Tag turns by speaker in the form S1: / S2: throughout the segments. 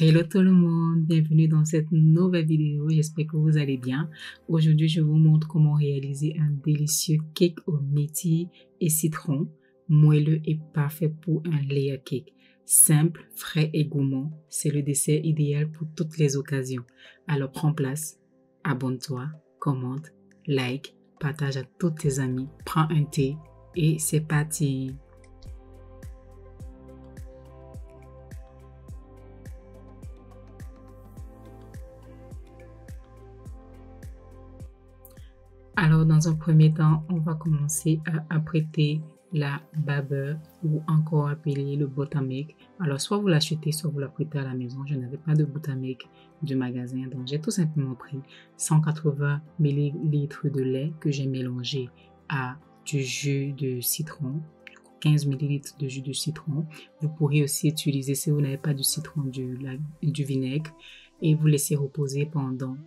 S1: Hello tout le monde, bienvenue dans cette nouvelle vidéo, j'espère que vous allez bien. Aujourd'hui, je vous montre comment réaliser un délicieux cake au myrtille et citron, moelleux et parfait pour un layer cake. Simple, frais et gourmand, c'est le dessert idéal pour toutes les occasions. Alors prends place, abonne-toi, commente, like, partage à tous tes amis, prends un thé et c'est parti! Alors, dans un premier temps, on va commencer à apprêter la babeur ou encore appelé le buttermilk. Alors, soit vous l'achetez, soit vous l'apprêtez à la maison. Je n'avais pas de buttermilk du magasin, donc j'ai tout simplement pris 180 ml de lait que j'ai mélangé à du jus de citron, 15 ml de jus de citron. Vous pourriez aussi utiliser, si vous n'avez pas de citron, du vinaigre et vous laissez reposer pendant.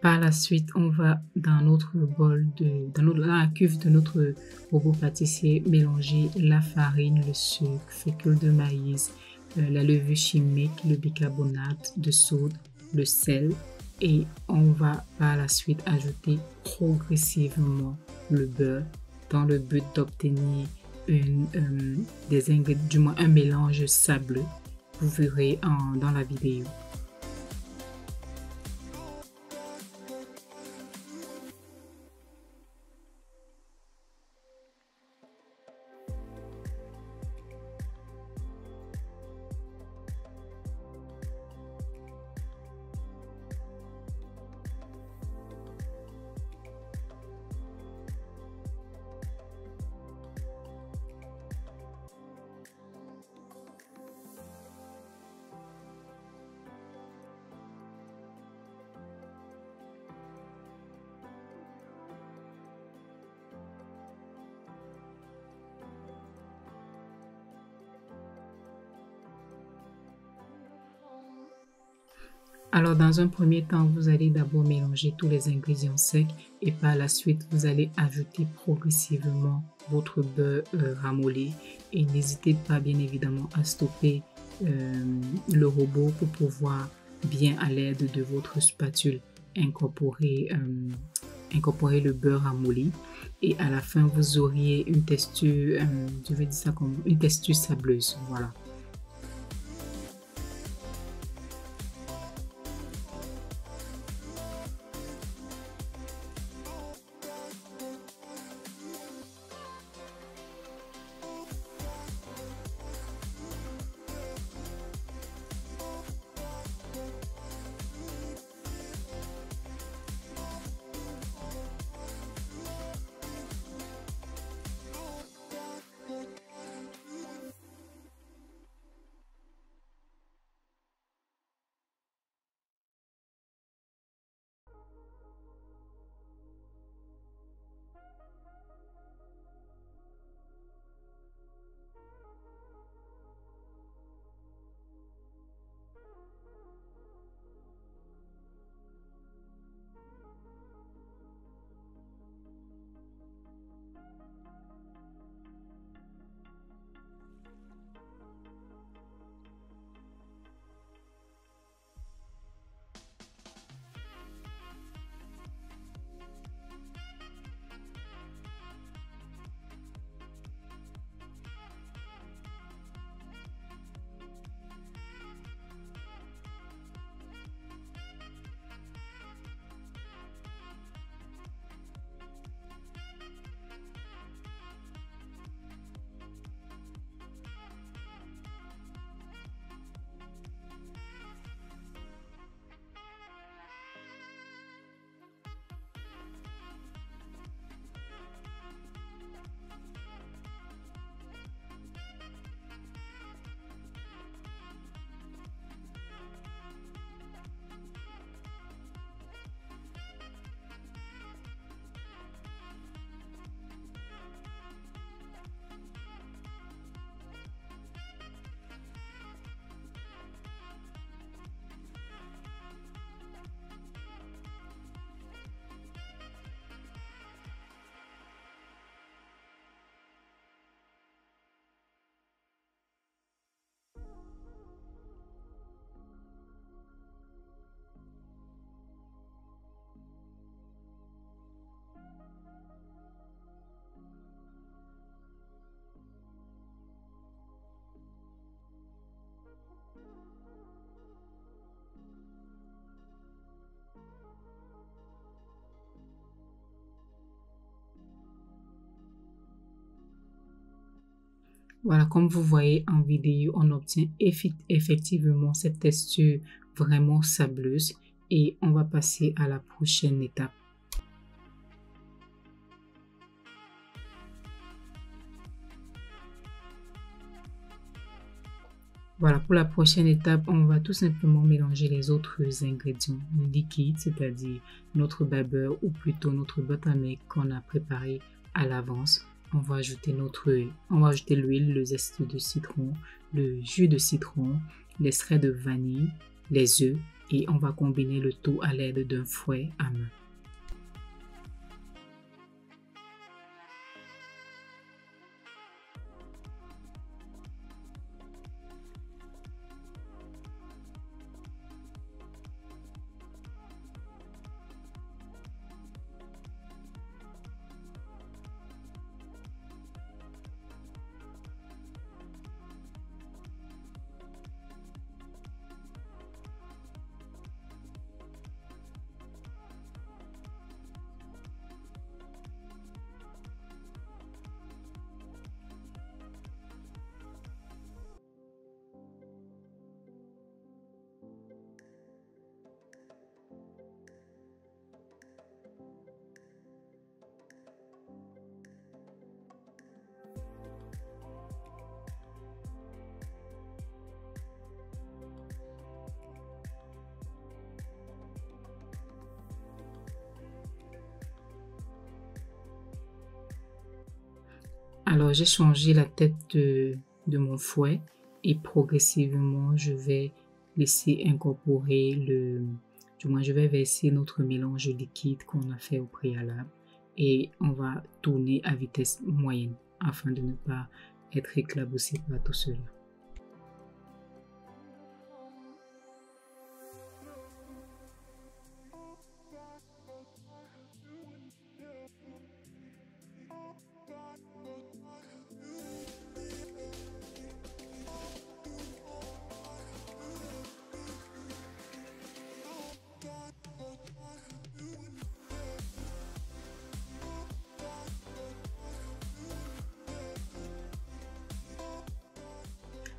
S1: Par la suite, on va dans notre bol dans la cuve de notre robot pâtissier mélanger la farine, le sucre, fécule de maïs, la levure chimique, le bicarbonate de soude, le sel et on va par la suite ajouter progressivement le beurre dans le but d'obtenir du moins un mélange sableux. Vous verrez dans la vidéo. Alors, dans un premier temps, vous allez d'abord mélanger tous les ingrédients secs et par la suite, vous allez ajouter progressivement votre beurre ramolli et n'hésitez pas bien évidemment à stopper le robot pour pouvoir bien à l'aide de votre spatule incorporer le beurre ramolli et à la fin, vous auriez une texture, je vais dire ça comme une texture sableuse, voilà. Voilà, comme vous voyez en vidéo, on obtient effectivement cette texture vraiment sableuse et on va passer à la prochaine étape. Voilà, pour la prochaine étape, on va tout simplement mélanger les autres ingrédients liquides, c'est-à-dire notre beurre ou plutôt notre buttermilk qu'on a préparé à l'avance. On va ajouter l'huile, le zeste de citron, le jus de citron, l'extrait de vanille, les œufs et on va combiner le tout à l'aide d'un fouet à main. Alors, j'ai changé la tête de mon fouet et progressivement, je vais laisser incorporer du moins, je vais verser notre mélange liquide qu'on a fait au préalable et on va tourner à vitesse moyenne afin de ne pas être éclaboussé par tout cela.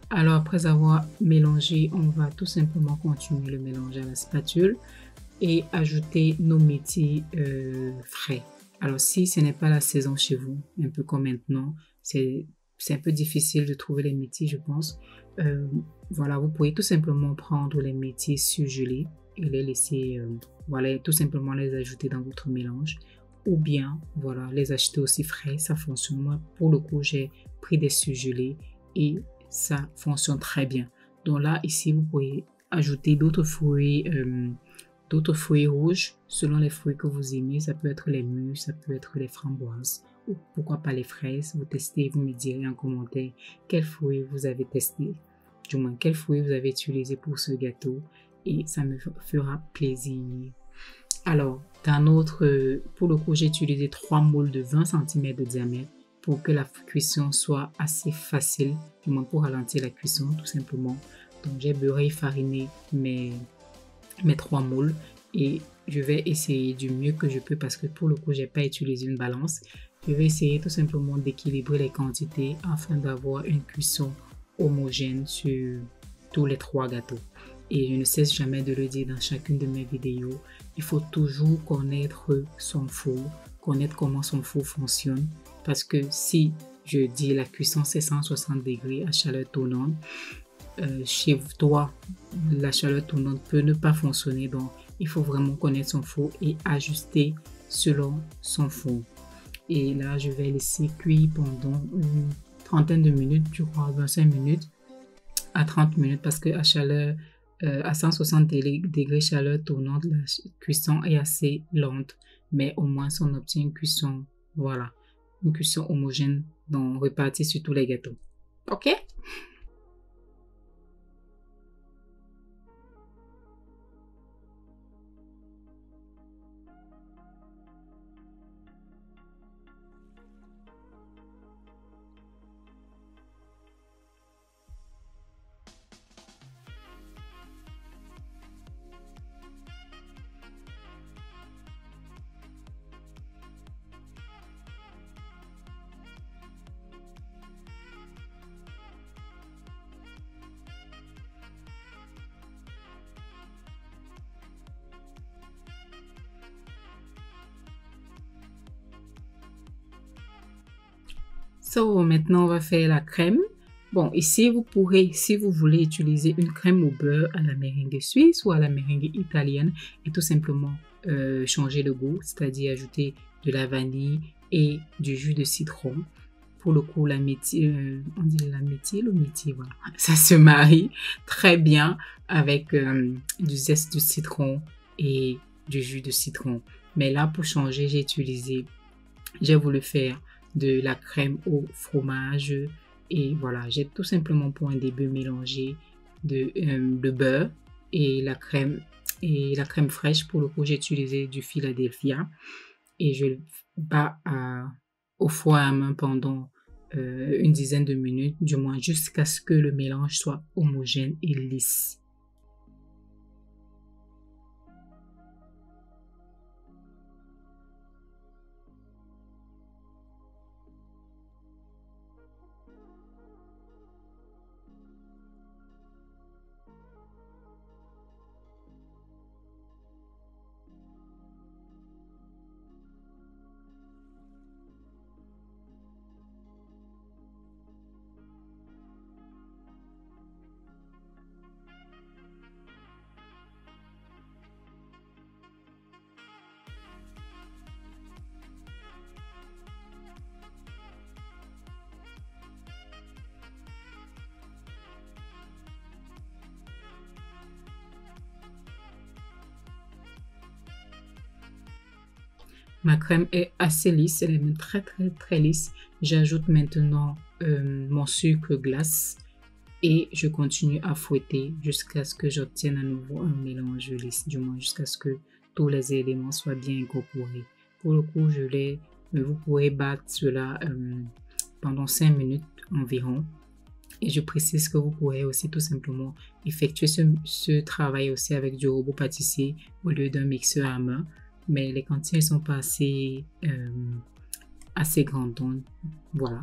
S1: Alors après avoir mélangé, on va tout simplement continuer le mélange à la spatule et ajouter nos myrtilles frais. Alors si ce n'est pas la saison chez vous, un peu comme maintenant, c'est un peu difficile de trouver les myrtilles, je pense. Voilà, vous pouvez tout simplement prendre les myrtilles surgelées et les laisser, voilà, tout simplement les ajouter dans votre mélange. Ou bien, voilà, les acheter aussi frais, ça fonctionne. Moi, pour le coup, j'ai pris des surgelés et ça fonctionne très bien. Donc là, ici, vous pouvez ajouter d'autres fruits rouges selon les fruits que vous aimez. Ça peut être les mûres, ça peut être les framboises ou pourquoi pas les fraises. Vous testez, vous me direz en commentaire quels fruits vous avez testé, du moins quels fruits vous avez utilisé pour ce gâteau et ça me fera plaisir. Alors, pour le coup, j'ai utilisé 3 moules de 20 cm de diamètre pour que la cuisson soit assez facile, du moins pour ralentir la cuisson tout simplement. Donc j'ai beurré et fariné mes 3 moules et je vais essayer du mieux que je peux parce que pour le coup j'ai pas utilisé une balance. Je vais essayer tout simplement d'équilibrer les quantités afin d'avoir une cuisson homogène sur tous les 3 gâteaux. Et je ne cesse jamais de le dire dans chacune de mes vidéos, il faut toujours connaître son four, connaître comment son four fonctionne. Parce que si je dis la cuisson c'est 160 degrés à chaleur tournante, chez toi, la chaleur tournante peut ne pas fonctionner. Donc, il faut vraiment connaître son four et ajuster selon son four. Et là, je vais laisser cuire pendant une trentaine de minutes, je crois 25 minutes à 30 minutes parce que à 160 degrés chaleur tournante, la cuisson est assez lente. Mais au moins, on obtient une cuisson, voilà, une cuisson homogène, donc répartie sur tous les gâteaux. Ok? So, maintenant, on va faire la crème. Bon, ici, vous pourrez, si vous voulez utiliser une crème au beurre à la meringue suisse ou à la meringue italienne et tout simplement changer le goût, c'est-à-dire ajouter de la vanille et du jus de citron. Pour le coup, la méthyle, on dit la méthyle ou méthyle, voilà. Ça se marie très bien avec du zeste de citron et du jus de citron. Mais là, pour changer, j'ai voulu faire de la crème au fromage et voilà, j'ai tout simplement pour un début mélangé de beurre et la crème fraîche. Pour le coup, j'ai utilisé du Philadelphia et je le bats au four à main pendant une dizaine de minutes, du moins jusqu'à ce que le mélange soit homogène et lisse. Ma crème est assez lisse, elle est même très très très lisse. J'ajoute maintenant mon sucre glace et je continue à fouetter jusqu'à ce que j'obtienne à nouveau un mélange lisse, du moins jusqu'à ce que tous les éléments soient bien incorporés. Pour le coup, vous pourrez battre cela pendant 5 minutes environ. Et je précise que vous pourrez aussi tout simplement effectuer ce travail aussi avec du robot pâtissier au lieu d'un mixeur à main. Mais les quantités ne sont pas assez grandes. Donc, voilà.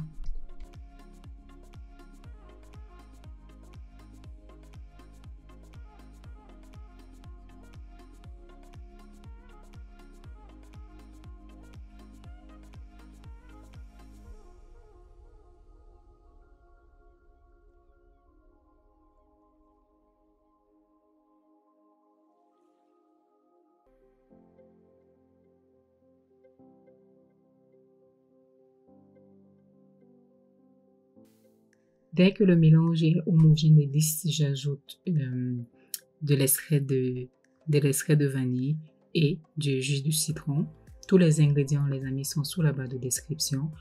S1: Dès que le mélange est homogène et lisse, j'ajoute de l'extrait de vanille et du jus de citron. Tous les ingrédients, les amis, sont sous la barre de description.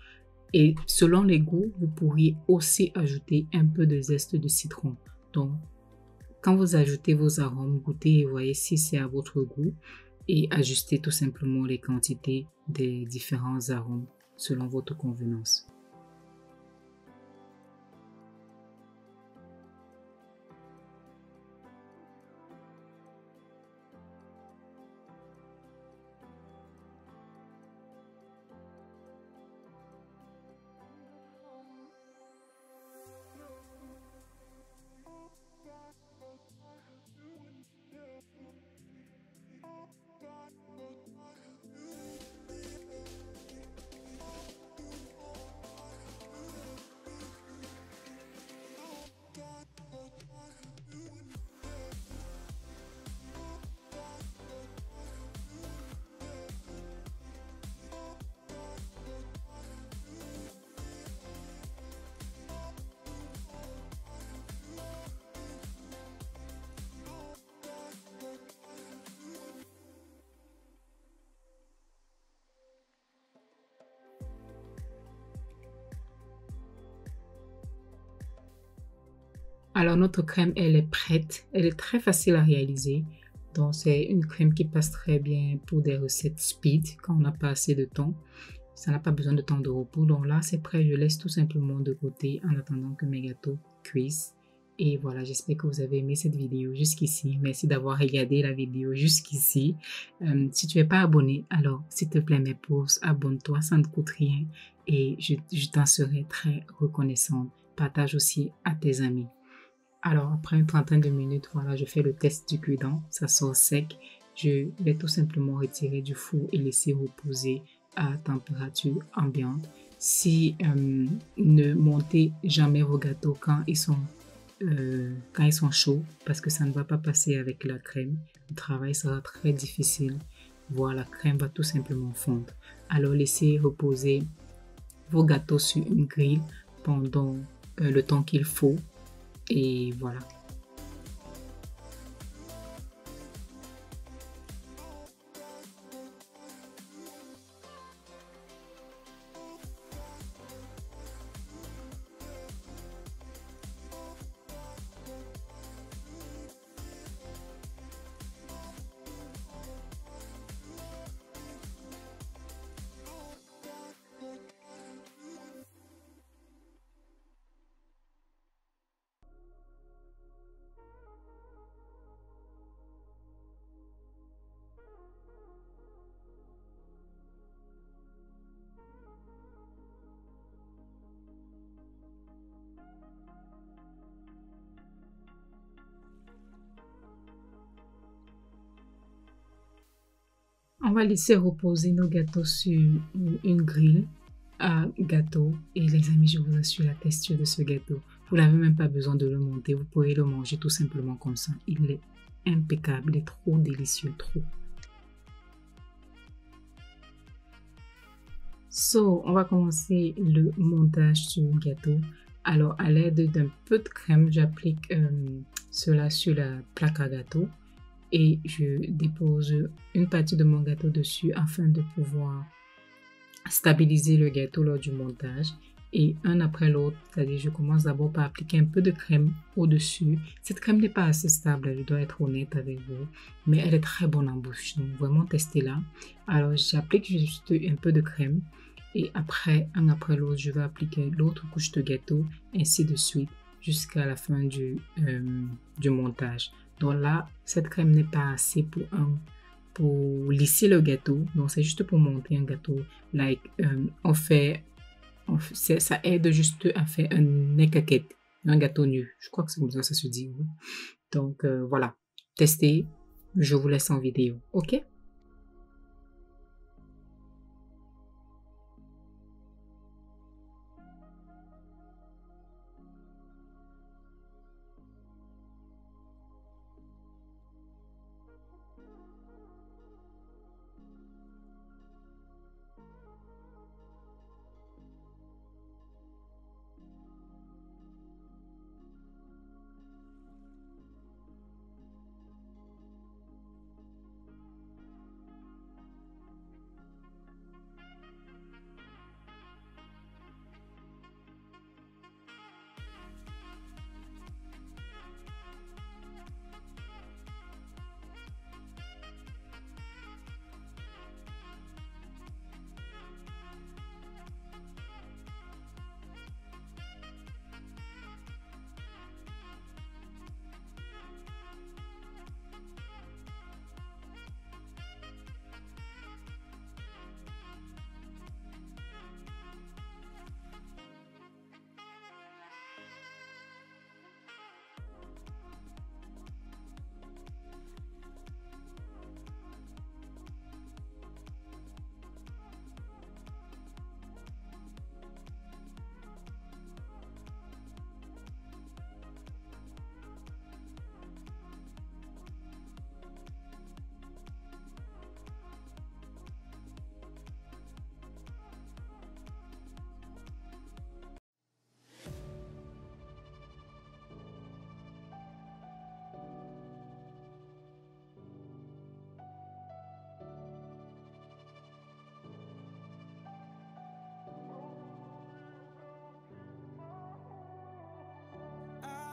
S1: Et selon les goûts, vous pourriez aussi ajouter un peu de zeste de citron. Donc, quand vous ajoutez vos arômes, goûtez et voyez si c'est à votre goût et ajustez tout simplement les quantités des différents arômes selon votre convenance. Alors notre crème, elle est prête. Elle est très facile à réaliser. Donc c'est une crème qui passe très bien pour des recettes speed quand on n'a pas assez de temps. Ça n'a pas besoin de temps de repos. Donc là, c'est prêt. Je laisse tout simplement de côté en attendant que mes gâteaux cuisent. Et voilà, j'espère que vous avez aimé cette vidéo jusqu'ici. Merci d'avoir regardé la vidéo jusqu'ici. Si tu n'es pas abonné, alors s'il te plaît, mes pouces, abonne-toi, ça ne coûte rien. Et je t'en serai très reconnaissante. Partage aussi à tes amis. Alors, après une trentaine de minutes, voilà, je fais le test du cuidant. Ça sort sec. Je vais tout simplement retirer du four et laisser reposer à température ambiante. si ne montez jamais vos gâteaux quand ils sont chauds, parce que ça ne va pas passer avec la crème. Le travail sera très difficile, voire la crème va tout simplement fondre. Alors laissez reposer vos gâteaux sur une grille pendant le temps qu'il faut et voilà. On va laisser reposer nos gâteaux sur une grille à gâteau. Et les amis, je vous assure la texture de ce gâteau. Vous n'avez même pas besoin de le monter. Vous pouvez le manger tout simplement comme ça. Il est impeccable. Il est trop délicieux. Trop. So, on va commencer le montage sur le gâteau. Alors, à l'aide d'un peu de crème, j'applique cela sur la plaque à gâteau. Et je dépose une partie de mon gâteau dessus afin de pouvoir stabiliser le gâteau lors du montage. Et un après l'autre, c'est-à-dire je commence d'abord par appliquer un peu de crème au-dessus. Cette crème n'est pas assez stable, je dois être honnête avec vous, mais elle est très bonne en bouche, donc vraiment testez-la. Alors j'applique juste un peu de crème et après, un après l'autre, je vais appliquer l'autre couche de gâteau, ainsi de suite, jusqu'à la fin du montage. Donc là, cette crème n'est pas assez pour lisser le gâteau. Donc c'est juste pour monter un gâteau. Like, ça aide juste à faire un nekakette, un gâteau nu. Je crois que c'est comme ça se dit. Oui. Donc voilà, testez. Je vous laisse en vidéo. Ok?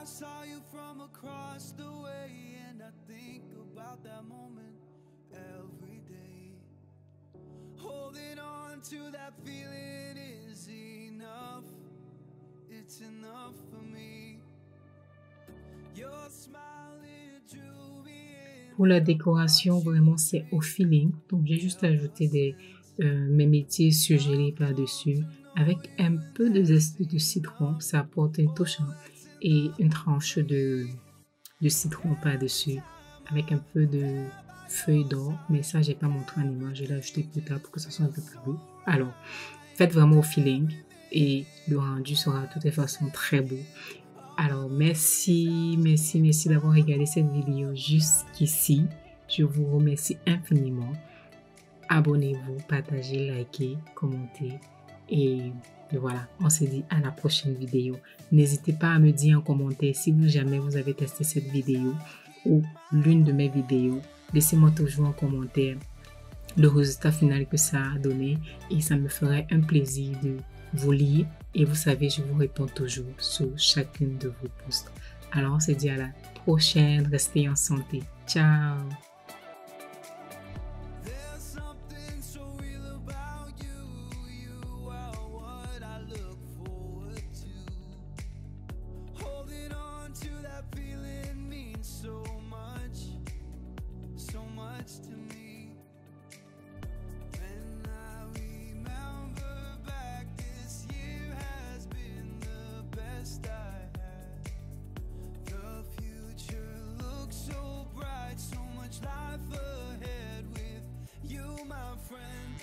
S2: I saw you from across the way, and I think about that moment every day. Holding on to that feeling is enough. It's enough for me. Your smile, it drew me in.
S1: Pour la décoration, vraiment, c'est au feeling. Donc, j'ai juste ajouté mes métis surgelés par-dessus avec un peu de zeste de citron. Ça apporte une touche et une tranche de citron par-dessus avec un peu de feuilles d'or. Mais ça, j'ai pas montré en image. Je l'ai ajouté plus tard pour que ça soit un peu plus beau. Alors, faites vraiment au feeling et le rendu sera de toute façon très beau. Alors, merci d'avoir regardé cette vidéo jusqu'ici. Je vous remercie infiniment. Abonnez-vous, partagez, likez, commentez. Et voilà, on se dit à la prochaine vidéo. N'hésitez pas à me dire en commentaire si jamais vous avez testé cette vidéo ou l'une de mes vidéos. Laissez-moi toujours en commentaire le résultat final que ça a donné et ça me ferait un plaisir de vous lire. Et vous savez, je vous réponds toujours sur chacune de vos posts. Alors, on se dit à la prochaine. Restez en santé. Ciao!
S2: There's something so real about you. You are what I look forward to. Holding on to that feeling means so much to me. When I remember back, this year has been the best I had. The future looks so bright, so much life ahead with you, my friend.